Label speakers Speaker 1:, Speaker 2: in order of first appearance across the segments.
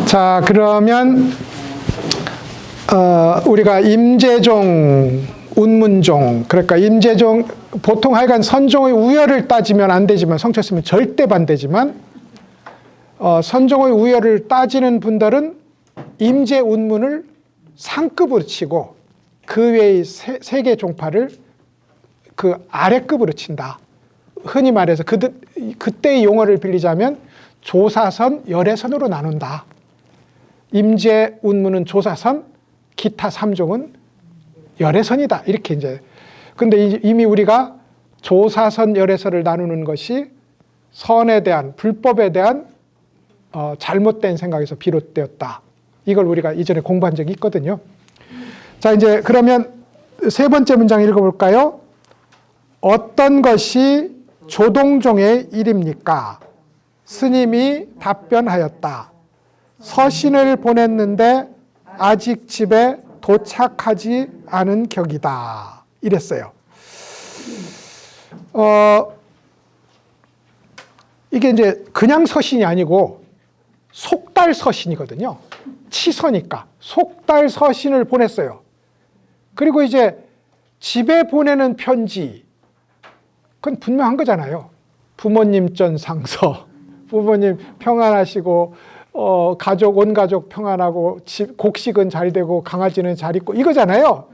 Speaker 1: 자, 그러면 우리가 임재종, 운문종, 그러니까 임재종, 보통 하여간 선종의 우열을 따지면 안 되지만, 성철스님은 절대 반대지만, 선종의 우열을 따지는 분들은 임재, 운문을 상급으로 치고 그 외의 세 개 종파를 그 아래급으로 친다. 흔히 말해서 그때의 용어를 빌리자면 조사선, 열애선으로 나눈다. 임재, 운문은 조사선, 기타 3종은 열애선이다. 이렇게 이제. 근데 이미 우리가 조사선, 열애선을 나누는 것이 선에 대한, 불법에 대한 잘못된 생각에서 비롯되었다. 이걸 우리가 이전에 공부한 적이 있거든요. 자, 이제 그러면 세 번째 문장 읽어볼까요? 어떤 것이 조동종의 일입니까? 스님이 답변하였다. 서신을 보냈는데 아직 집에 도착하지 않은 격이다. 이랬어요. 이게 이제 그냥 서신이 아니고 속달 서신이거든요. 치서니까 속달 서신을 보냈어요. 그리고 이제 집에 보내는 편지, 그건 분명한 거잖아요. 부모님 전 상서, 부모님 평안하시고 가족, 온 가족 평안하고 곡식은 잘 되고 강아지는 잘 있고 이거잖아요.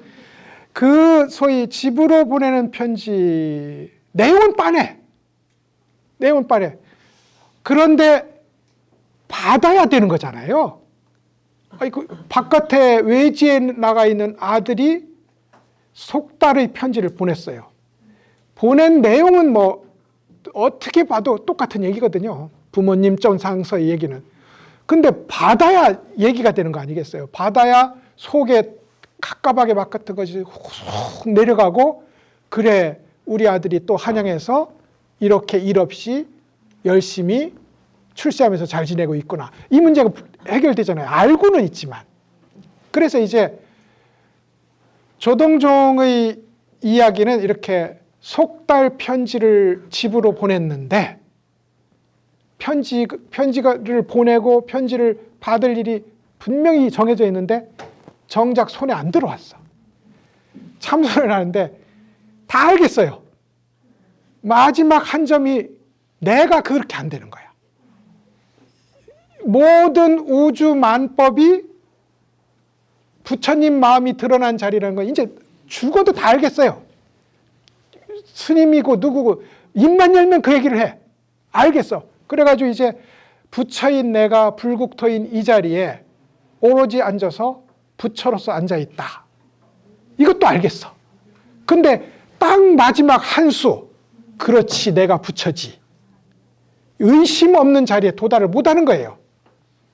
Speaker 1: 그 소위 집으로 보내는 편지 내용은 빤해. 내용은 빤해. 그런데 받아야 되는 거잖아요. 바깥에 외지에 나가 있는 아들이 속달의 편지를 보냈어요. 보낸 내용은 뭐 어떻게 봐도 똑같은 얘기거든요. 부모님 전 상서의 얘기는. 근데 받아야 얘기가 되는 거 아니겠어요? 받아야 속에 갑갑하게 막 같은 것이 훅 내려가고, 그래 우리 아들이 또 한양에서 이렇게 일 없이 열심히 출세하면서 잘 지내고 있구나. 이 문제가 해결되잖아요. 알고는 있지만. 그래서 이제 조동종의 이야기는 이렇게 속달 편지를 집으로 보냈는데, 편지를 보내고 편지를 받을 일이 분명히 정해져 있는데 정작 손에 안 들어왔어. 참선을 하는데 다 알겠어요. 마지막 한 점이 내가 그렇게 안 되는 거야. 모든 우주 만법이 부처님 마음이 드러난 자리라는 건 이제 죽어도 다 알겠어요. 스님이고 누구고 입만 열면 그 얘기를 해. 알겠어. 그래가지고 이제 부처인 내가 불국토인 이 자리에 오로지 앉아서 부처로서 앉아있다. 이것도 알겠어. 근데 딱 마지막 한 수, 그렇지 내가 부처지. 의심 없는 자리에 도달을 못하는 거예요.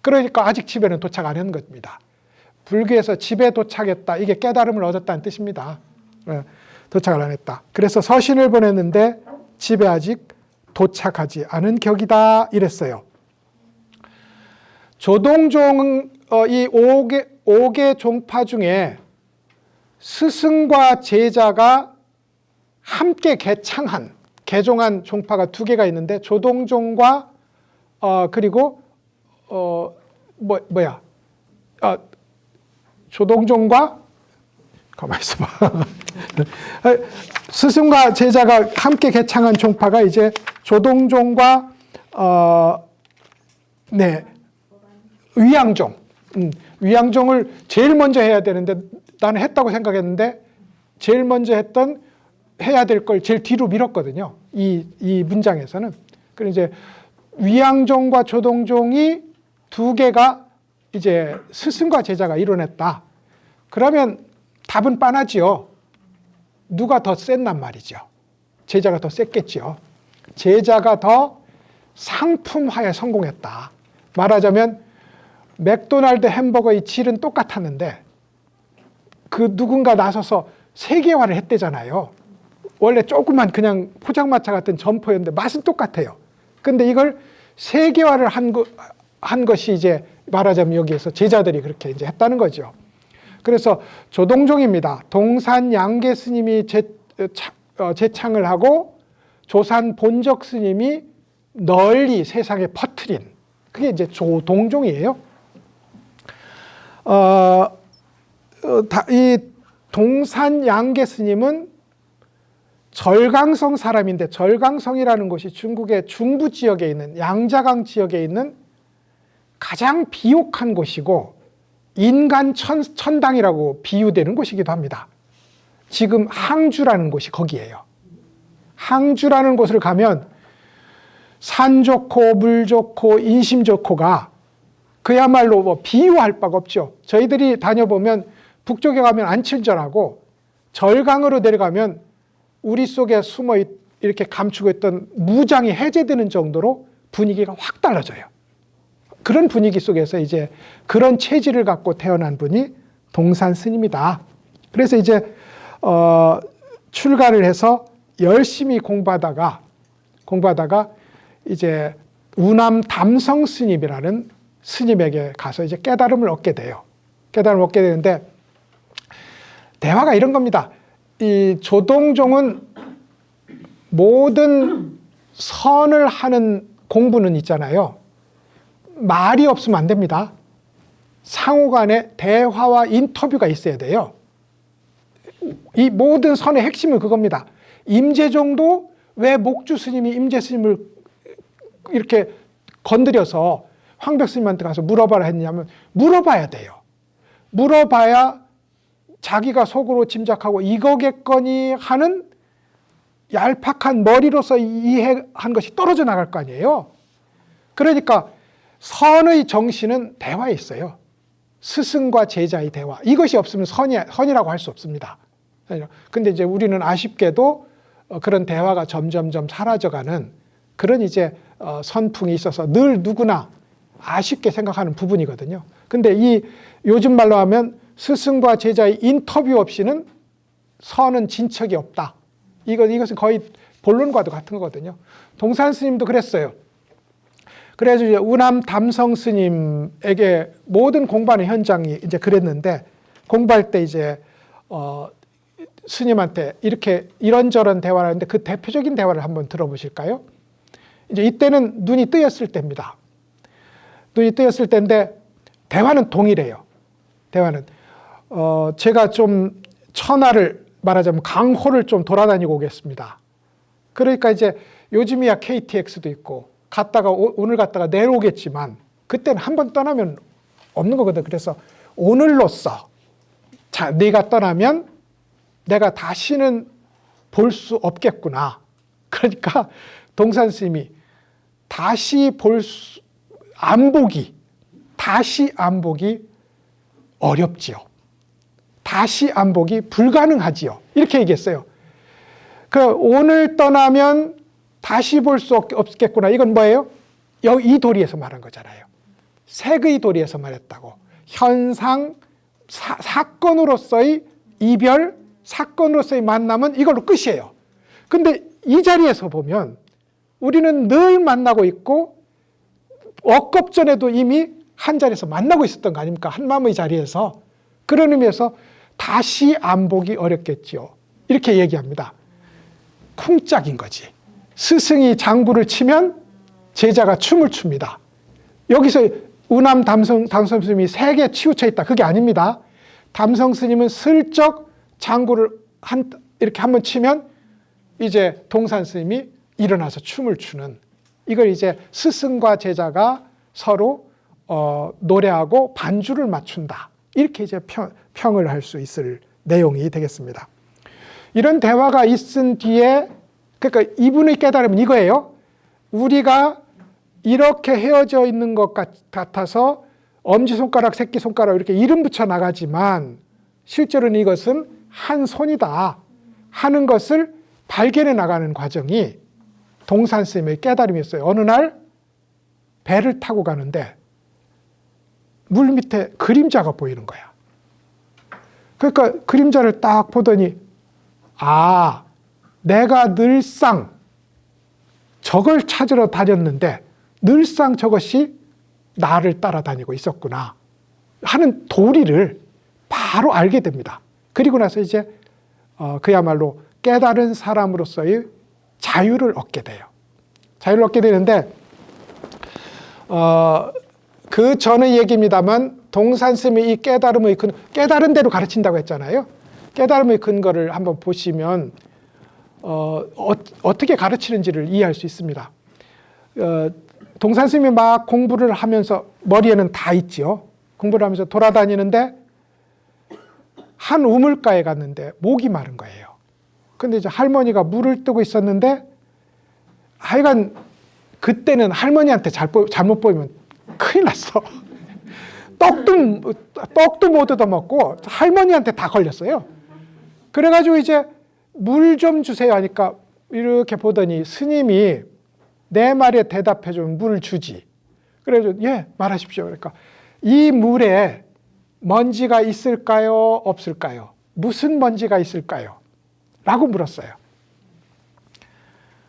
Speaker 1: 그러니까 아직 집에는 도착 안 한 겁니다. 불교에서 집에 도착했다. 이게 깨달음을 얻었다는 뜻입니다. 도착을 안 했다. 그래서 서신을 보냈는데 집에 아직 도착하지 않은 격이다. 이랬어요. 조동종, 이 5개 종파 중에 스승과 제자가 함께 개종한 종파가 2개가 있는데, 조동종과 그리고 조동종과 가만히 있어봐. 스승과 제자가 함께 개창한 종파가 이제 조동종과 위양종. 위양종을 제일 먼저 해야 되는데 나는 했다고 생각했는데 제일 먼저 해야 될 걸 제일 뒤로 밀었거든요. 이 문장에서는. 그래서 이제 위양종과 조동종이 2개가 이제 스승과 제자가 이뤄냈다. 그러면 답은 뻔하지요. 누가 더 셌단 말이죠. 제자가 더 셌겠지요. 제자가 더 상품화에 성공했다. 말하자면 맥도날드 햄버거의 질은 똑같았는데 그 누군가 나서서 세계화를 했대잖아요. 원래 조그만 그냥 포장마차 같은 점포였는데 맛은 똑같아요. 근데 이걸 세계화를 한 것이 이제 말하자면 여기에서 제자들이 그렇게 이제 했다는 거죠. 그래서 조동종입니다. 동산 양계 스님이 제창을 하고 조산 본적 스님이 널리 세상에 퍼뜨린, 그게 이제 조동종이에요. 이 동산 양계 스님은 절강성 사람인데, 절강성이라는 곳이 중국의 중부 지역에 있는 양자강 지역에 있는 가장 비옥한 곳이고 인간 천당이라고 비유되는 곳이기도 합니다. 지금 항주라는 곳이 거기예요. 항주라는 곳을 가면 산 좋고 물 좋고 인심 좋고가 그야말로 뭐 비유할 바가 없죠. 저희들이 다녀보면 북쪽에 가면 안칠절하고 절강으로 내려가면 우리 속에 숨어 이렇게 감추고 있던 무장이 해제되는 정도로 분위기가 확 달라져요. 그런 분위기 속에서 이제 그런 체질을 갖고 태어난 분이 동산 스님이다. 그래서 이제 출가를 해서 열심히 공부하다가 이제 우남 담성 스님이라는 스님에게 가서 이제 깨달음을 얻게 돼요. 깨달음을 얻게 되는데 대화가 이런 겁니다. 이 조동종은 모든 선을 하는 공부는 있잖아요. 말이 없으면 안 됩니다. 상호 간에 대화와 인터뷰가 있어야 돼요. 이 모든 선의 핵심은 그겁니다. 임재종도 왜 목주 스님이 임재 스님을 이렇게 건드려서 황벽 스님한테 가서 물어봐라 했냐면 물어봐야 돼요. 물어봐야 자기가 속으로 짐작하고 이거겠거니 하는 얄팍한 머리로서 이해한 것이 떨어져 나갈 거 아니에요. 그러니까 선의 정신은 대화에 있어요. 스승과 제자의 대화. 이것이 없으면 선이라고 할 수 없습니다. 근데 이제 우리는 아쉽게도 그런 대화가 점점점 사라져가는 그런 이제 선풍이 있어서 늘 누구나 아쉽게 생각하는 부분이거든요. 근데 이 요즘 말로 하면 스승과 제자의 인터뷰 없이는 선은 진척이 없다. 이것은 거의 본론과도 같은 거거든요. 동산 스님도 그랬어요. 그래서 이제 우남 담성 스님에게 모든 공부하는 현장이 이제 그랬는데 공부할 때 이제 스님한테 이렇게 이런저런 대화를 하는데 그 대표적인 대화를 한번 들어보실까요? 이제 이때는 눈이 뜨였을 때입니다. 눈이 뜨였을 때인데 대화는 동일해요. 대화는 제가 좀 천하를 말하자면 강호를 좀 돌아다니고 오겠습니다. 그러니까 이제 요즘이야 KTX도 있고 오늘 갔다가 내일 오겠지만 그때는 한 번 떠나면 없는 거거든. 그래서 오늘로써 자 네가 떠나면 내가 다시는 볼 수 없겠구나. 그러니까 동산 스님이 다시 다시 안 보기 어렵지요. 다시 안 보기 불가능하지요. 이렇게 얘기했어요. 오늘 떠나면 다시 볼 수 없겠구나. 이건 뭐예요? 이 도리에서 말한 거잖아요. 색의 도리에서 말했다고. 현상, 사건으로서의 이별, 사건으로서의 만남은 이걸로 끝이에요. 근데 이 자리에서 보면 우리는 늘 만나고 있고 억겁 전에도 이미 한 자리에서 만나고 있었던 거 아닙니까? 한 마음의 자리에서. 그런 의미에서 다시 안 보기 어렵겠지요. 이렇게 얘기합니다. 쿵짝인 거지. 스승이 장구를 치면 제자가 춤을 춥니다. 여기서 우남 담성 스님이 세게 치우쳐 있다. 그게 아닙니다. 담성 스님은 슬쩍 장구를 이렇게 한번 치면 이제 동산 스님이 일어나서 춤을 추는, 이걸 이제 스승과 제자가 서로 노래하고 반주를 맞춘다. 이렇게 이제 평을 할 수 있을 내용이 되겠습니다. 이런 대화가 있은 뒤에, 그러니까 이분의 깨달음은 이거예요. 우리가 이렇게 헤어져 있는 것 같아서 엄지손가락, 새끼손가락 이렇게 이름 붙여 나가지만 실제로는 이것은 한 손이다 하는 것을 발견해 나가는 과정이 동산 스님의 깨달음이었어요. 어느 날 배를 타고 가는데 물 밑에 그림자가 보이는 거야. 그러니까 그림자를 딱 보더니 내가 늘상 저걸 찾으러 다녔는데 늘상 저것이 나를 따라다니고 있었구나 하는 도리를 바로 알게 됩니다. 그리고 나서 이제 그야말로 깨달은 사람으로서의 자유를 얻게 돼요. 자유를 얻게 되는데 그 전의 얘기입니다만 동산스님이 이 깨달음의 깨달은 대로 가르친다고 했잖아요. 깨달음의 근거를 한번 보시면 어떻게 가르치는지를 이해할 수 있습니다. 동산스님이 막 공부를 하면서 머리에는 다 있지요. 공부를 하면서 돌아다니는데 한 우물가에 갔는데 목이 마른 거예요. 근데 이제 할머니가 물을 뜨고 있었는데 하여간 그때는 할머니한테 잘못 보이면 큰일 났어. 떡도 못 얻어먹고 할머니한테 다 걸렸어요. 그래가지고 이제 물 좀 주세요 하니까 이렇게 보더니 스님이 내 말에 대답해주면 물 주지. 그래서 예, 말하십시오. 그러니까 이 물에 먼지가 있을까요? 없을까요? 무슨 먼지가 있을까요? 라고 물었어요.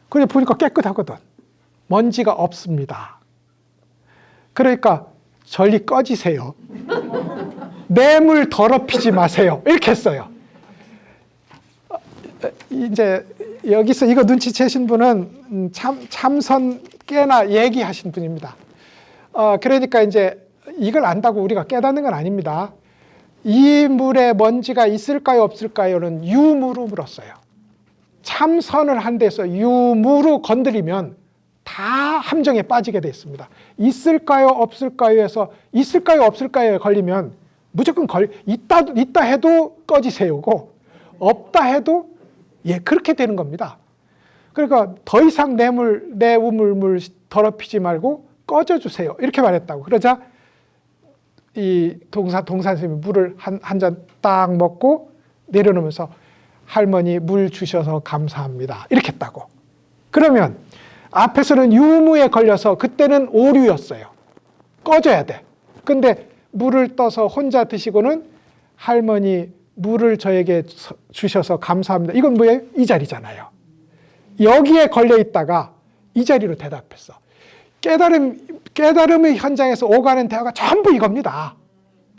Speaker 1: 그래 보니까 깨끗하거든. 먼지가 없습니다. 그러니까 저리 꺼지세요. 내 물 더럽히지 마세요. 이렇게 했어요. 이제 여기서 이거 눈치채신 분은 참선 꽤나 얘기하신 분입니다. 그러니까 이제 이걸 안다고 우리가 깨닫는 건 아닙니다. 이 물에 먼지가 있을까요, 없을까요는 유무로 물었어요. 참선을 한 데서 유무로 건드리면 다 함정에 빠지게 돼 있습니다. 있을까요, 없을까요에서 있을까요, 없을까요에 걸리면 무조건 있다 해도 꺼지세요고 없다 해도 예, 그렇게 되는 겁니다. 그러니까 더 이상 내 우물물 더럽히지 말고 꺼져주세요. 이렇게 말했다고. 그러자 이 동산스님이 물을 한 잔 딱 먹고 내려놓으면서 할머니 물 주셔서 감사합니다. 이렇게 했다고. 그러면 앞에서는 유무에 걸려서 그때는 오류였어요. 꺼져야 돼. 근데 물을 떠서 혼자 드시고는 할머니 물을 저에게 주셔서 감사합니다. 이건 뭐예요? 이 자리잖아요. 여기에 걸려 있다가 이 자리로 대답했어. 깨달음의 현장에서 오가는 대화가 전부 이겁니다.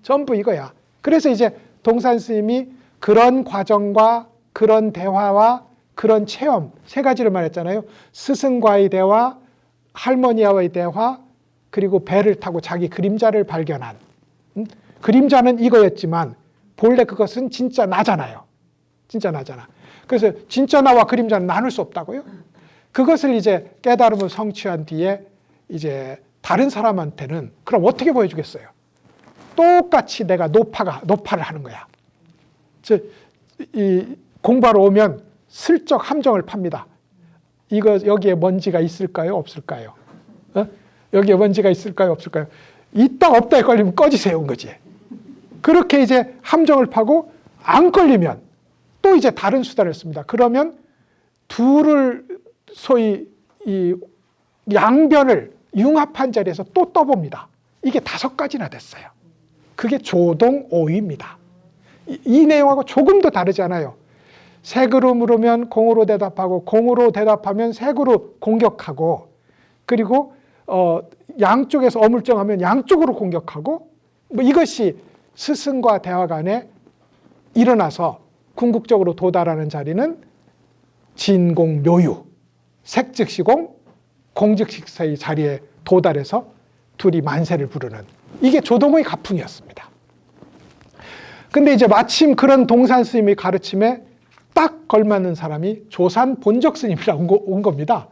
Speaker 1: 전부 이거야. 그래서 이제 동산스님이 그런 과정과 그런 대화와 그런 체험 세 가지를 말했잖아요. 스승과의 대화, 할머니와의 대화, 그리고 배를 타고 자기 그림자를 발견한. 그림자는 이거였지만 본래 그것은 진짜 나잖아요. 진짜 나잖아. 그래서 진짜 나와 그림자는 나눌 수 없다고요. 그것을 이제 깨달음을 성취한 뒤에 이제 다른 사람한테는 그럼 어떻게 보여주겠어요? 똑같이 내가 노파를 하는 거야. 이 공부하러 오면 슬쩍 함정을 팝니다. 여기에 먼지가 있을까요? 없을까요? 여기에 먼지가 있을까요? 없을까요? 있다 없다에 걸리면 꺼지세요. 온 거지. 그렇게 이제 함정을 파고 안 걸리면 또 이제 다른 수단을 씁니다. 그러면 둘을 소위 이 양변을 융합한 자리에서 또 떠봅니다. 이게 5가지나 됐어요. 그게 조동오입니다. 이 내용하고 조금도 다르지 않아요. 색으로 물으면 공으로 대답하고 공으로 대답하면 색으로 공격하고 그리고 양쪽에서 어물쩡하면 양쪽으로 공격하고 뭐 이것이 스승과 대화 간에 일어나서 궁극적으로 도달하는 자리는 진공묘유, 색즉시공, 공즉식사의 자리에 도달해서 둘이 만세를 부르는 이게 조동의 가풍이었습니다. 근데 이제 마침 그런 동산스님의 가르침에 딱 걸맞는 사람이 조산 본적스님이라고 온 겁니다.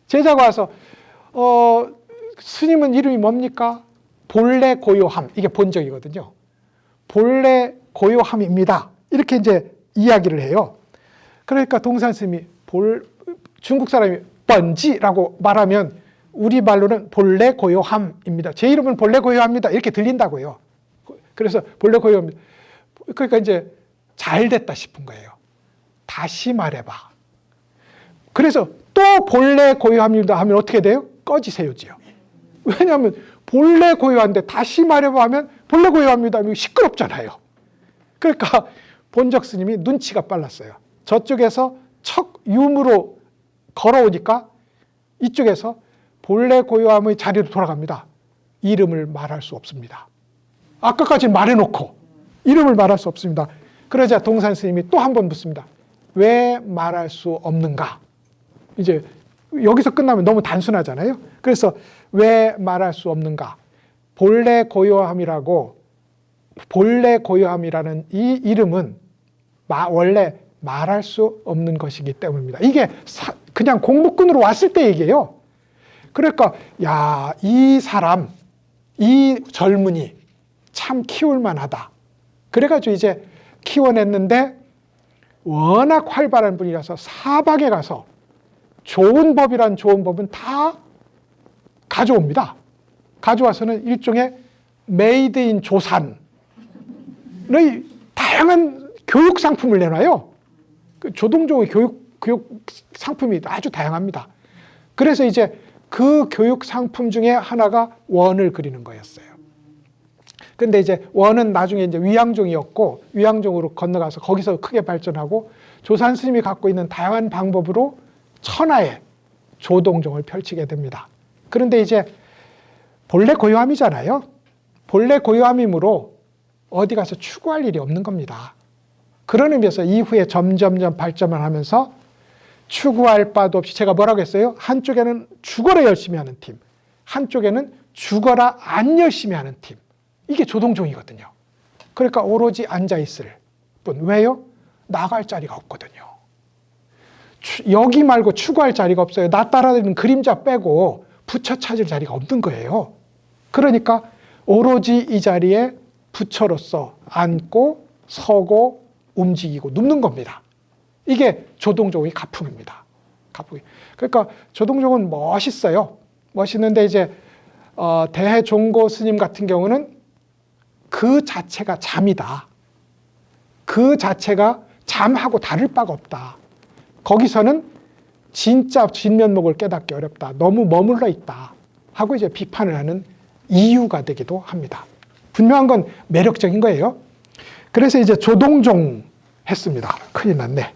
Speaker 1: 제자가 와서 스님은 이름이 뭡니까? 본래 고요함. 이게 본적이거든요. 본래 고요함입니다. 이렇게 이제 이야기를 해요. 그러니까 동산스님이 중국 사람이 번지라고 말하면 우리 말로는 본래 고요함입니다. 제 이름은 본래 고요합니다. 이렇게 들린다고요. 그래서 본래 고요합니다. 그러니까 이제 잘 됐다 싶은 거예요. 다시 말해봐. 그래서 또 본래 고요합니다 하면 어떻게 돼요? 꺼지세요지요. 왜냐하면 본래 고요한데 다시 말해봐 하면 본래 고요합니다 하면 시끄럽잖아요. 그러니까 본적 스님이 눈치가 빨랐어요. 저쪽에서 척 유무로 걸어오니까 이쪽에서 본래 고요함의 자리로 돌아갑니다. 이름을 말할 수 없습니다. 아까까지 말해놓고 이름을 말할 수 없습니다. 그러자 동산 스님이 또 한 번 묻습니다. 왜 말할 수 없는가? 이제 여기서 끝나면 너무 단순하잖아요. 그래서 왜 말할 수 없는가? 본래 고요함이라고 본래 고요함이라는 이 이름은 원래 말할 수 없는 것이기 때문입니다. 이게 그냥 공부꾼으로 왔을 때 얘기예요. 그러니까 야, 이 사람, 이 젊은이 참 키울 만하다. 그래가지고 이제 키워냈는데 워낙 활발한 분이라서 사박에 가서 좋은 법이란 좋은 법은 다 가져옵니다. 가져와서는 일종의 메이드 인 조산의 다양한 교육 상품을 내놔요. 그 조동종의 교육 상품이 아주 다양합니다. 그래서 이제 그 교육 상품 중에 하나가 원을 그리는 거였어요. 근데 이제 원은 나중에 이제 위양종이었고, 위양종으로 건너가서 거기서 크게 발전하고, 조산 스님이 갖고 있는 다양한 방법으로 천하의 조동종을 펼치게 됩니다. 그런데 이제 본래 고요함이잖아요. 본래 고요함이므로 어디 가서 추구할 일이 없는 겁니다. 그런 의미에서 이후에 점점점 발전을 하면서 추구할 바도 없이, 제가 뭐라고 했어요? 한쪽에는 죽어라 열심히 하는 팀, 한쪽에는 죽어라 안 열심히 하는 팀. 이게 조동종이거든요. 그러니까 오로지 앉아있을 뿐. 왜요? 나갈 자리가 없거든요. 여기 말고 추구할 자리가 없어요. 나 따라다니는 그림자 빼고 부처 찾을 자리가 없는 거예요. 그러니까 오로지 이 자리에 부처로서 앉고 서고 움직이고 눕는 겁니다. 이게 조동종의 가풍입니다. 가풍이. 그러니까 조동종은 멋있어요. 멋있는데 이제 대종고 스님 같은 경우는 그 자체가 잠이다. 그 자체가 잠하고 다를 바가 없다. 거기서는 진짜 진면목을 깨닫기 어렵다. 너무 머물러 있다. 하고 이제 비판을 하는 이유가 되기도 합니다. 분명한 건 매력적인 거예요. 그래서 이제 조동종 했습니다. 큰일 났네.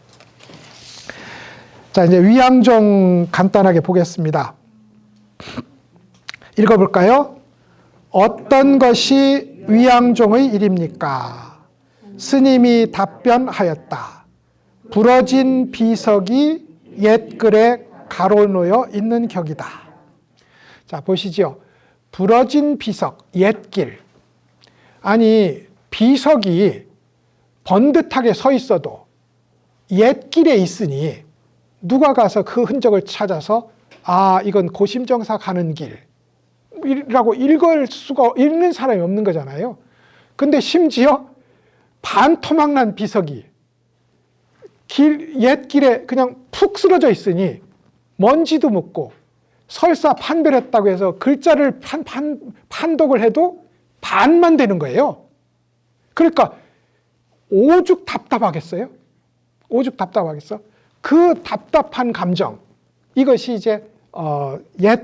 Speaker 1: 자, 이제 위양종 간단하게 보겠습니다. 읽어볼까요? 어떤 것이 위양종의 일입니까? 스님이 답변하였다. 부러진 비석이 옛글에 가로놓여 있는 격이다. 자, 보시죠. 부러진 비석, 옛길. 아니, 비석이 번듯하게 서 있어도 옛길에 있으니 누가 가서 그 흔적을 찾아서 아, 이건 고심정사 가는 길이라고 읽는 사람이 없는 거잖아요. 근데 심지어 반토막난 비석이 옛길에 그냥 푹 쓰러져 있으니 먼지도 묻고 설사 판별했다고 해서 글자를 판독을 해도 반만 되는 거예요. 그러니까 오죽 답답하겠어요? 오죽 답답하겠어? 그 답답한 감정, 이것이 이제 옛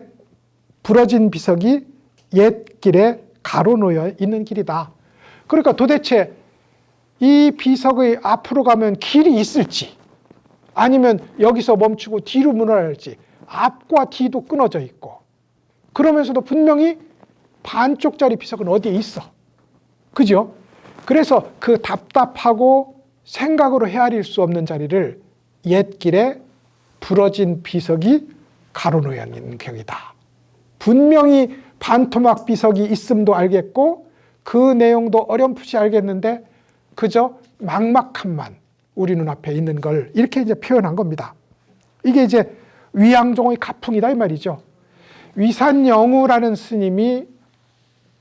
Speaker 1: 부러진 비석이 옛 길에 가로놓여 있는 길이다. 그러니까 도대체 이 비석의 앞으로 가면 길이 있을지, 아니면 여기서 멈추고 뒤로 물러야 할지, 앞과 뒤도 끊어져 있고, 그러면서도 분명히 반쪽짜리 비석은 어디에 있어. 그죠? 그래서 그 답답하고 생각으로 헤아릴 수 없는 자리를 옛길에 부러진 비석이 가로놓여 있는 격이다. 분명히 반토막 비석이 있음도 알겠고 그 내용도 어렴풋이 알겠는데 그저 막막함만 우리 눈앞에 있는 걸 이렇게 이제 표현한 겁니다. 이게 이제 위양종의 가풍이다 이 말이죠. 위산영우라는 스님이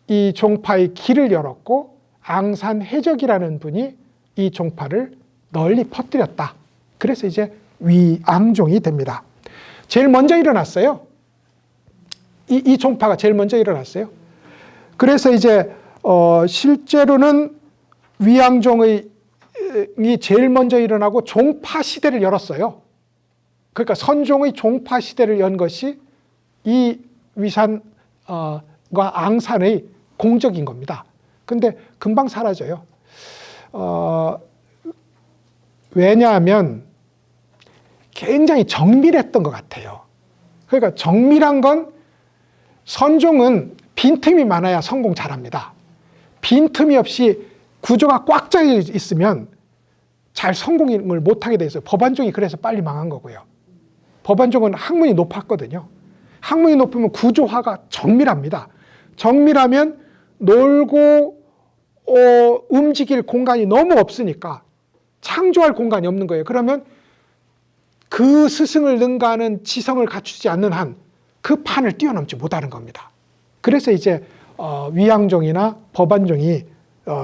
Speaker 1: 이 종파의 길을 열었고 앙산해적이라는 분이 이 종파를 널리 퍼뜨렸다. 그래서 이제 위앙종이 됩니다. 제일 먼저 일어났어요. 이 종파가 제일 먼저 일어났어요. 그래서 이제 실제로는 위양종이 제일 먼저 일어나고 종파 시대를 열었어요. 그러니까 선종의 종파 시대를 연 것이 이 위산과 앙산의 공적인 겁니다. 근데 금방 사라져요. 왜냐하면 굉장히 정밀했던 것 같아요. 그러니까 정밀한 건 선종은 빈틈이 많아야 성공 잘합니다. 빈틈이 없이 구조가 꽉 짜 있으면 잘 성공을 못하게 돼 있어요. 법안종이 그래서 빨리 망한 거고요. 법안종은 학문이 높았거든요. 학문이 높으면 구조화가 정밀합니다. 정밀하면 놀고 움직일 공간이 너무 없으니까 창조할 공간이 없는 거예요. 그러면 그 스승을 능가하는 지성을 갖추지 않는 한 그 판을 뛰어넘지 못하는 겁니다. 그래서 이제 위양종이나 법안종이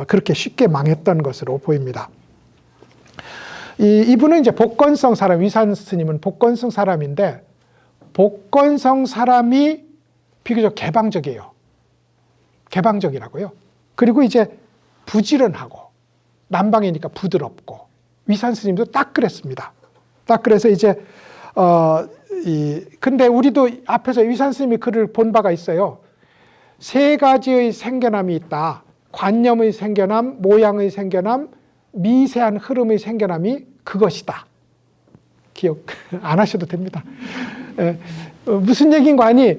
Speaker 1: 그렇게 쉽게 망했던 것으로 보입니다. 이분은 이제 복건성 사람, 위산 스님은 복건성 사람인데 복건성 사람이 비교적 개방적이에요. 개방적이라고요. 그리고 이제 부지런하고 남방이니까 부드럽고 위산 스님도 딱 그랬습니다. 딱 그래서 이제 근데 우리도 앞에서 위산 스님이 글을 본 바가 있어요. 세 가지의 생겨남이 있다. 관념의 생겨남, 모양의 생겨남, 미세한 흐름의 생겨남이 그것이다. 기억 안 하셔도 됩니다. 무슨 얘기인 거 아니?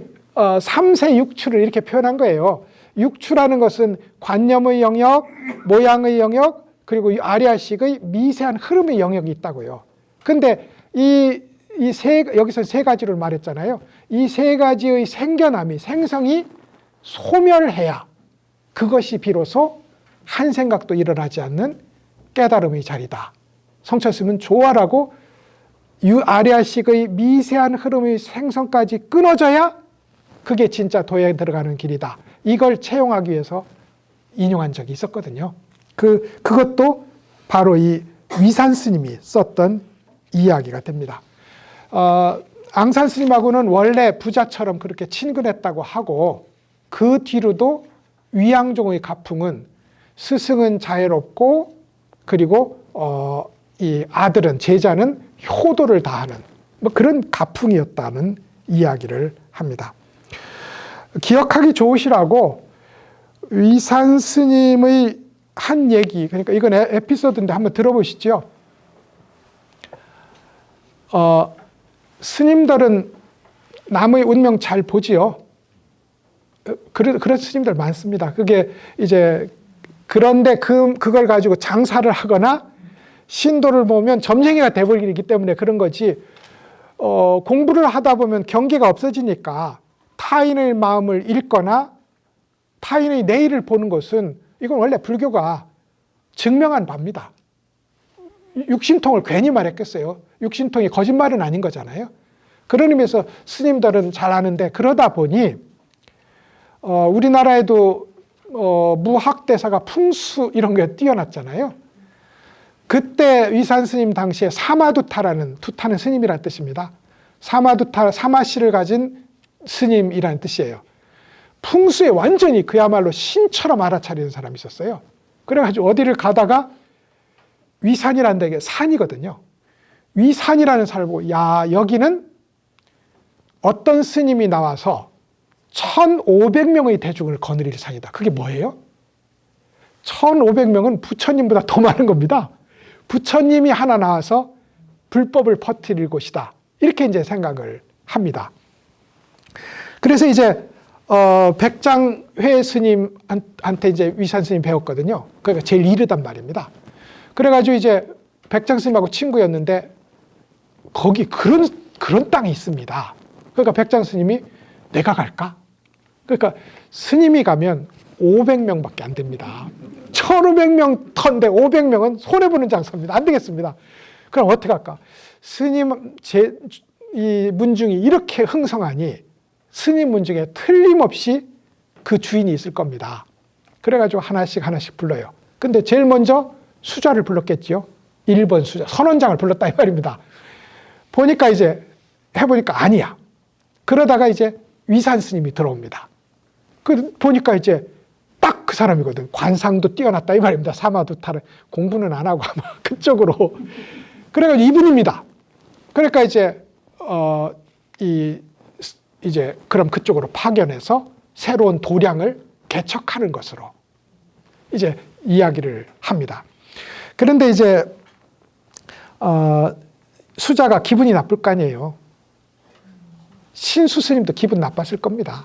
Speaker 1: 삼세 육추를 이렇게 표현한 거예요. 육추라는 것은 관념의 영역, 모양의 영역, 그리고 아리아식의 미세한 흐름의 영역이 있다고요. 근데 여기서 세 가지를 말했잖아요. 이 세 가지의 생겨남이, 생성이 소멸해야 그것이 비로소 한 생각도 일어나지 않는 깨달음의 자리다. 성철스님은 조화라고 아리아식의 미세한 흐름의 생성까지 끊어져야 그게 진짜 도에 들어가는 길이다. 이걸 채용하기 위해서 인용한 적이 있었거든요. 그것도 바로 이 위산 스님이 썼던 이야기가 됩니다. 앙산 스님하고는 원래 부자처럼 그렇게 친근했다고 하고 그 뒤로도 위양종의 가풍은 스승은 자애롭고 그리고 이 아들은 제자는 효도를 다하는 뭐 그런 가풍이었다는 이야기를 합니다. 기억하기 좋으시라고 위산 스님의 한 얘기, 그러니까 이건 에피소드인데 한번 들어보시죠. 스님들은 남의 운명 잘 보지요. 그런 스님들 많습니다. 그게 이제 그런데 그걸 가지고 장사를 하거나 신도를 보면 점쟁이가 돼버리기 때문에 그런 거지. 공부를 하다 보면 경계가 없어지니까 타인의 마음을 읽거나 타인의 내일을 보는 것은 이건 원래 불교가 증명한 바입니다. 육신통을 괜히 말했겠어요. 육신통이 거짓말은 아닌 거잖아요. 그런 의미에서 스님들은 잘 아는데 그러다 보니 우리나라에도 무학대사가 풍수 이런 게 뛰어났잖아요. 그때 위산 스님 당시에 사마두타라는, 두타는 스님이라는 뜻입니다. 사마두타, 사마씨를 가진 스님이라는 뜻이에요. 풍수에 완전히 그야말로 신처럼 알아차리는 사람이 있었어요. 그래가지고 어디를 가다가 위산이라는 데가 산이거든요. 위산이라는 산을 보고 야, 여기는 어떤 스님이 나와서 1,500명의 대중을 거느릴 산이다. 그게 뭐예요? 1,500명은 부처님보다 더 많은 겁니다. 부처님이 하나 나와서 불법을 퍼뜨릴 곳이다. 이렇게 이제 생각을 합니다. 그래서 이제 백장회 스님한테 이제 위산 스님 배웠거든요. 그러니까 제일 이르단 말입니다. 그래가지고 이제 백장 스님하고 친구였는데 거기 그런 땅이 있습니다. 그러니까 백장 스님이 내가 갈까? 그러니까 스님이 가면 500명밖에 안 됩니다. 1,500명 터인데 500명은 손해보는 장사입니다. 안 되겠습니다. 그럼 어떻게 할까? 스님 이 문중이 이렇게 흥성하니 스님 문중에 틀림없이 그 주인이 있을 겁니다. 그래가지고 하나씩 불러요. 근데 제일 먼저 수자를 불렀겠지요. 1번 수자, 선원장을 불렀다 이 말입니다. 보니까 이제 해보니까 아니야. 그러다가 이제 위산 스님이 들어옵니다. 보니까 이제 딱 그 사람이거든. 관상도 뛰어났다 이 말입니다. 사마두타를 공부는 안 하고 아마 그쪽으로. 그래가지고 이분입니다. 그러니까 이제 이제 그럼 그쪽으로 파견해서 새로운 도량을 개척하는 것으로 이제 이야기를 합니다. 그런데 이제 수자가 기분이 나쁠 거 아니에요. 신수 스님도 기분 나빴을 겁니다.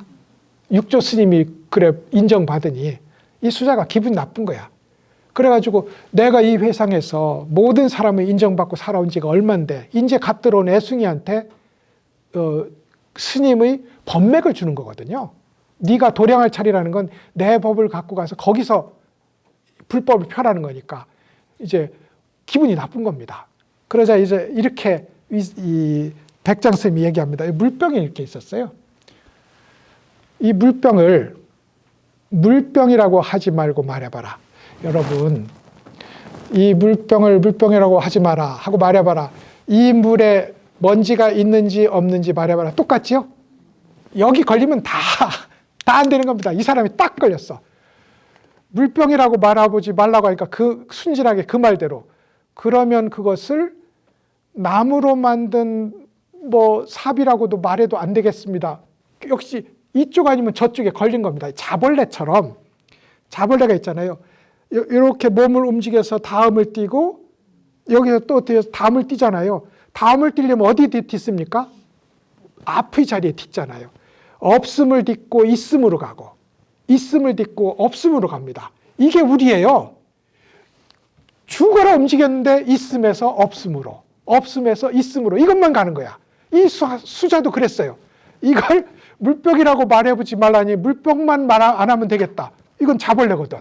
Speaker 1: 육조 스님이 그래 인정받으니 이 수자가 기분 나쁜 거야. 그래가지고 내가 이 회상에서 모든 사람을 인정받고 살아온 지가 얼만데 이제 갓 들어온 애숭이한테 스님의 법맥을 주는 거거든요. 네가 도량할 차리라는 건 내 법을 갖고 가서 거기서 불법을 펴라는 거니까 이제 기분이 나쁜 겁니다. 그러자 이제 이렇게 이 백장스님이 얘기합니다. 물병이 이렇게 있었어요. 이 물병을 물병이라고 하지 말고 말해봐라. 여러분, 이 물병을 물병이라고 하지 마라 하고 말해봐라. 이 물에 먼지가 있는지 없는지 말해봐라. 똑같지요? 여기 걸리면 다 안 되는 겁니다. 이 사람이 딱 걸렸어. 물병이라고 말해보지 말라고 하니까 순진하게 그 말대로. 그러면 그것을 나무로 만든 삽이라고도 말해도 안 되겠습니다. 역시 이쪽 아니면 저쪽에 걸린 겁니다. 자벌레처럼. 자벌레가 있잖아요. 이렇게 몸을 움직여서 다음을 띄고 여기서 또 다음을 띄잖아요. 다음을 띄려면 어디 딛습니까? 앞의 자리에 딛잖아요. 없음을 딛고 있음으로 가고 있음을 딛고 없음으로 갑니다. 이게 우리예요. 죽어라 움직였는데 있음에서 없음으로, 없음에서 있음으로 이것만 가는 거야. 이 수자도 그랬어요. 이걸 물병이라고 말해보지 말라니 물병만 말 안 하면 되겠다. 이건 자벌레거든.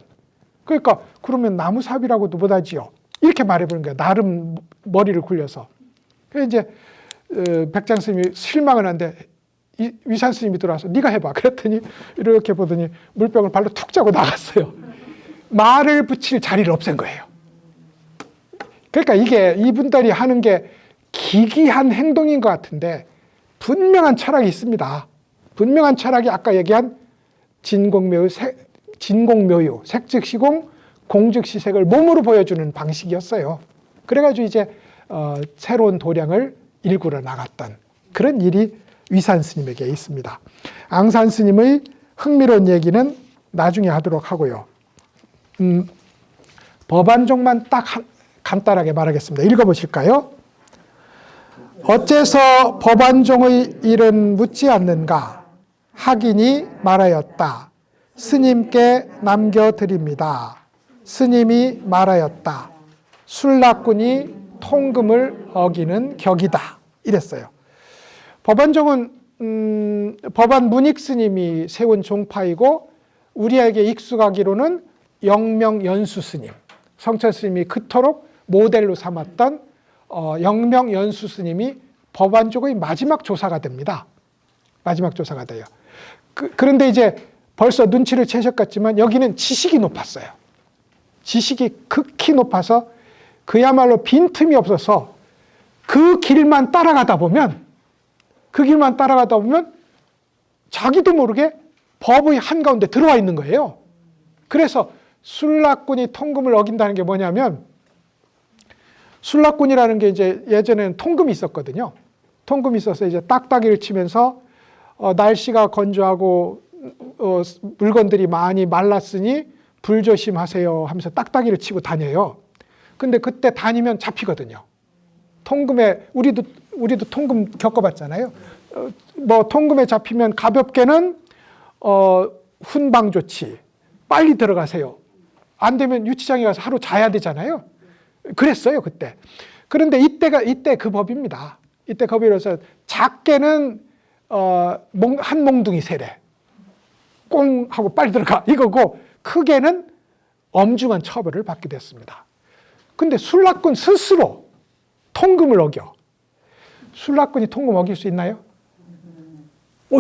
Speaker 1: 그러니까 그러면 나무삽이라고도 못하지요. 이렇게 말해보는 거야. 나름 머리를 굴려서. 그래서 이제 백장 스님이 실망을 하는데 위산 스님이 들어와서 네가 해봐. 그랬더니 이렇게 보더니 물병을 발로 툭 짜고 나갔어요. 말을 붙일 자리를 없앤 거예요. 그러니까 이게 이분들이 하는 게 기기한 행동인 것 같은데 분명한 철학이 있습니다. 분명한 철학이 아까 얘기한 진공묘유, 색즉시공, 공즉시색을 몸으로 보여주는 방식이었어요. 그래가지고 이제 새로운 도량을 일구러 나갔던 그런 일이 위산 스님에게 있습니다. 앙산 스님의 흥미로운 얘기는 나중에 하도록 하고요. 법안종만 딱 간단하게 말하겠습니다. 읽어보실까요? 어째서 법안종의 일은 묻지 않는가? 학인이 말하였다. 스님께 남겨드립니다. 스님이 말하였다. 술락군이 통금을 어기는 격이다. 이랬어요. 법안종은 법안 문익 스님이 세운 종파이고 우리에게 익숙하기로는 영명연수 스님, 성철 스님이 그토록 모델로 삼았던 영명연수 스님이 법안종의 마지막 조사가 됩니다. 마지막 조사가 돼요. 그런데 이제 벌써 눈치를 채셨겠지만 여기는 지식이 높았어요. 지식이 극히 높아서 그야말로 빈틈이 없어서 그 길만 따라가다 보면 자기도 모르게 법의 한가운데 들어와 있는 거예요. 그래서 술락군이 통금을 어긴다는 게 뭐냐면 술락군이라는 게 이제 예전에는 통금이 있었거든요. 통금이 있어서 이제 딱따기를 치면서 날씨가 건조하고 물건들이 많이 말랐으니 불조심하세요 하면서 딱따기를 치고 다녀요. 근데 그때 다니면 잡히거든요. 통금에 우리도 통금 겪어봤잖아요. 통금에 잡히면 가볍게는 훈방 조치, 빨리 들어가세요. 안 되면 유치장에 가서 하루 자야 되잖아요. 그랬어요 그때. 그런데 이때 그 법입니다. 이때 그 법이라서 작게는 한 몽둥이 세례, 꽁 하고 빨리 들어가 이거고 크게는 엄중한 처벌을 받게 됐습니다. 근데 술락군 스스로 통금을 어겨. 술락군이 통금 어길 수 있나요?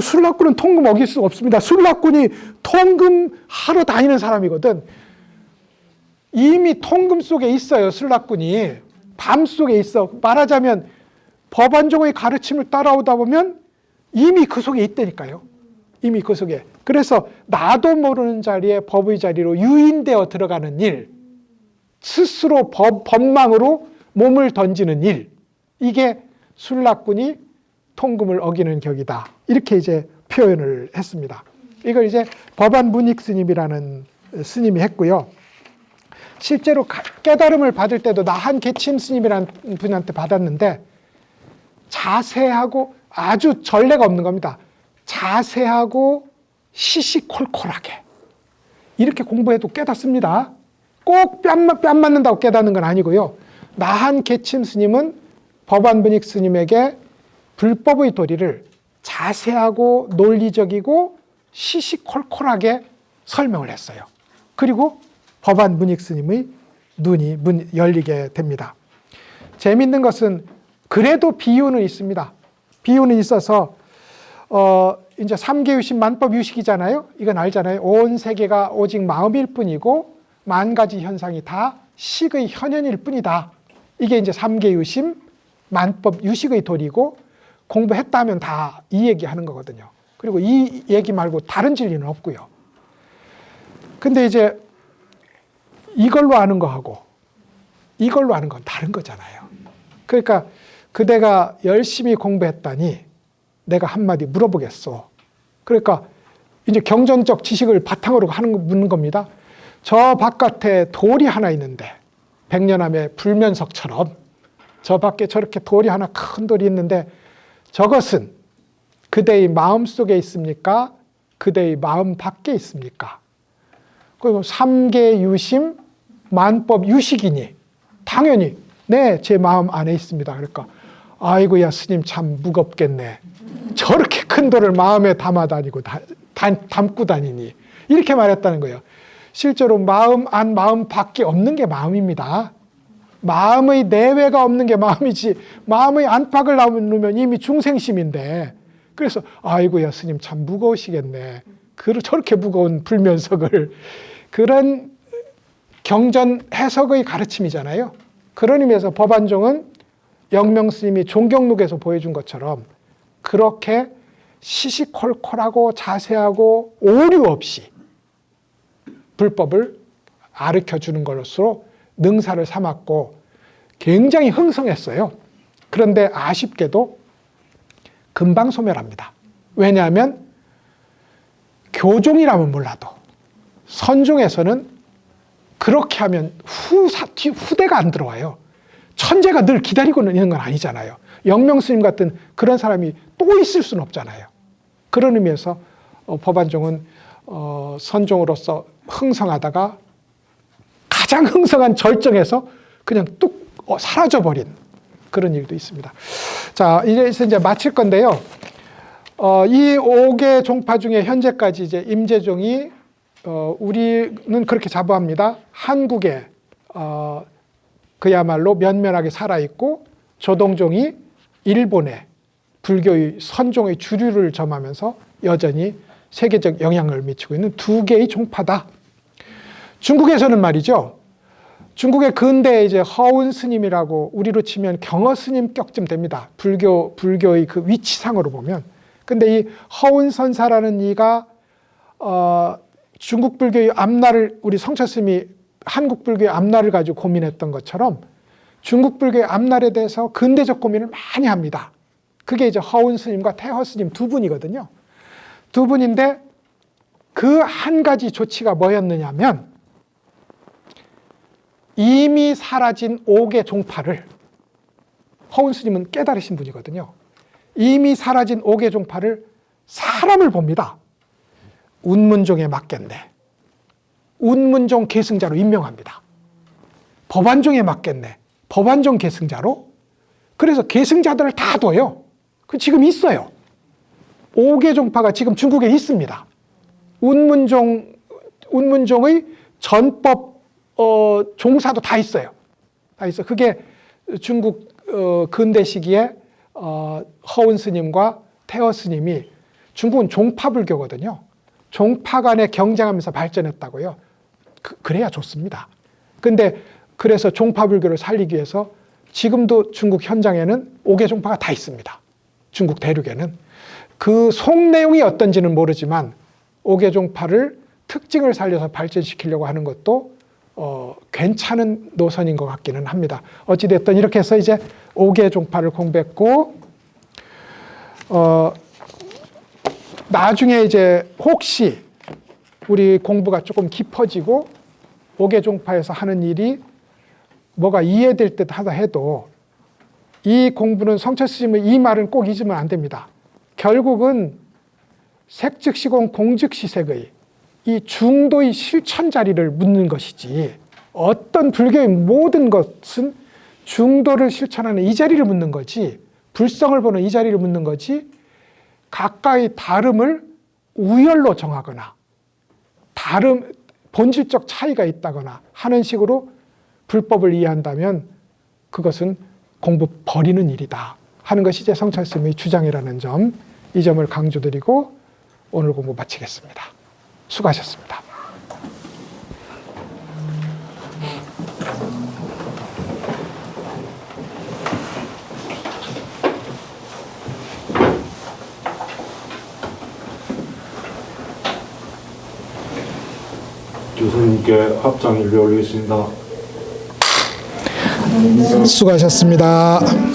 Speaker 1: 술락군은 통금 어길 수 없습니다. 술락군이 통금하러 다니는 사람이거든. 이미 통금 속에 있어요. 술락군이 밤 속에 있어. 말하자면 법안종의 가르침을 따라오다 보면 이미 그 속에 있다니까요. 이미 그 속에. 그래서 나도 모르는 자리에 법의 자리로 유인되어 들어가는 일, 스스로 법망으로 몸을 던지는 일, 이게 술락군이 통금을 어기는 격이다. 이렇게 이제 표현을 했습니다. 이걸 이제 법안 문익 스님이라는 스님이 했고요. 실제로 깨달음을 받을 때도 나한 개침 스님이라는 분한테 받았는데 자세하고 아주 전례가 없는 겁니다. 자세하고 시시콜콜하게 이렇게 공부해도 깨닫습니다. 꼭 뺨 맞는다고 깨닫는 건 아니고요. 나한 개침 스님은 법안 문익 스님에게 불법의 도리를 자세하고 논리적이고 시시콜콜하게 설명을 했어요. 그리고 법안 문익 스님의 눈이 열리게 됩니다. 재밌는 것은 그래도 비유는 있습니다. 비유는 있어서 이제 삼계유심 만법유식이잖아요. 이건 알잖아요. 온 세계가 오직 마음일 뿐이고 만 가지 현상이 다 식의 현현일 뿐이다. 이게 이제 삼계유심 만법유식의 도리고 공부했다 하면 다 이 얘기하는 거거든요. 그리고 이 얘기 말고 다른 진리는 없고요. 근데 이제 이걸로 아는 거하고 이걸로 아는 건 다른 거잖아요. 그러니까 그대가 열심히 공부했다니 내가 한마디 물어보겠소. 그러니까 이제 경전적 지식을 바탕으로 묻는 겁니다. 저 바깥에 돌이 하나 있는데 백년암의 불면석처럼 저 밖에 저렇게 돌이 하나 큰 돌이 있는데 저것은 그대의 마음 속에 있습니까? 그대의 마음 밖에 있습니까? 그리고 삼계유심 만법유식이니 당연히 네, 제 마음 안에 있습니다. 그러니까 아이고야 스님 참 무겁겠네. 저렇게 큰 돌을 마음에 담아 다니고 담고 다니니 이렇게 말했다는 거예요. 실제로 마음 안 마음 밖에 없는 게 마음입니다. 마음의 내외가 없는 게 마음이지 마음의 안팎을 나누면 이미 중생심인데 그래서 아이고야 스님 참 무거우시겠네. 저렇게 무거운 불면석을 그런 경전 해석의 가르침이잖아요. 그런 의미에서 법안종은 영명스님이 종경록에서 보여준 것처럼 그렇게 시시콜콜하고 자세하고 오류 없이 불법을 가르쳐주는 것으로 능사를 삼았고 굉장히 흥성했어요. 그런데 아쉽게도 금방 소멸합니다. 왜냐하면 교종이라면 몰라도 선종에서는 그렇게 하면 후대가 안 들어와요. 천재가 늘 기다리고 있는 건 아니잖아요. 영명스님 같은 그런 사람이 또 있을 수는 없잖아요. 그런 의미에서 법안종은 선종으로서 흥성하다가 가장 흥성한 절정에서 그냥 뚝 사라져버린 그런 일도 있습니다. 자, 이제 마칠 건데요. 이 5개 종파 중에 현재까지 이제 임재종이 우리는 그렇게 자부합니다. 한국에 그야말로 면면하게 살아있고 조동종이 일본에 불교의 선종의 주류를 점하면서 여전히 세계적 영향을 미치고 있는 두 개의 종파다. 중국에서는 말이죠. 중국의 근대에 이제 허운 스님이라고 우리로 치면 경어 스님격쯤 됩니다. 불교의 그 위치상으로 보면. 근데 이 허운 선사라는 이가 중국 불교의 앞날을 우리 성철 스님이 한국 불교의 앞날을 가지고 고민했던 것처럼 중국 불교의 앞날에 대해서 근대적 고민을 많이 합니다. 그게 이제 허운 스님과 태허 스님 두 분이거든요. 두 분인데 그 한 가지 조치가 뭐였느냐면 이미 사라진 5개 종파를 허운 스님은 깨달으신 분이거든요. 이미 사라진 5개 종파를 사람을 봅니다. 운문종에 맡겼네. 운문종 계승자로 임명합니다. 법안종에 맡겼네. 법안종 계승자로. 그래서 계승자들을 다 둬요. 그 지금 있어요. 5개 종파가 지금 중국에 있습니다. 운문종의 전법 종사도 다 있어요. 다 있어. 그게 중국 근대 시기에 허운 스님과 태허 스님이 중국은 종파불교거든요. 종파 간에 경쟁하면서 발전했다고요. 그래야 좋습니다. 근데 그래서 종파불교를 살리기 위해서 지금도 중국 현장에는 5개 종파가 다 있습니다. 중국 대륙에는. 그 속 내용이 어떤지는 모르지만 5개 종파를 특징을 살려서 발전시키려고 하는 것도 괜찮은 노선인 것 같기는 합니다. 어찌됐든 이렇게 해서 이제 5개 종파를 공부했고 나중에 이제 혹시 우리 공부가 조금 깊어지고 5개 종파에서 하는 일이 뭐가 이해될 듯 하다 해도 이 공부는 성철 스님의 이 말은 꼭 잊으면 안 됩니다. 결국은 색즉시공 공즉시색의 이 중도의 실천 자리를 묻는 것이지 어떤 불교의 모든 것은 중도를 실천하는 이 자리를 묻는 거지 불성을 보는 이 자리를 묻는 거지 각각의 다름을 우열로 정하거나 본질적 차이가 있다거나 하는 식으로 불법을 이해한다면 그것은 공부 버리는 일이다 하는 것이 이제 성철 스님의 주장이라는 점, 이 점을 강조드리고 오늘 공부 마치겠습니다. 수고하셨습니다.
Speaker 2: 교수님께 합장 인류 올리겠습니다.
Speaker 1: 수고하셨습니다.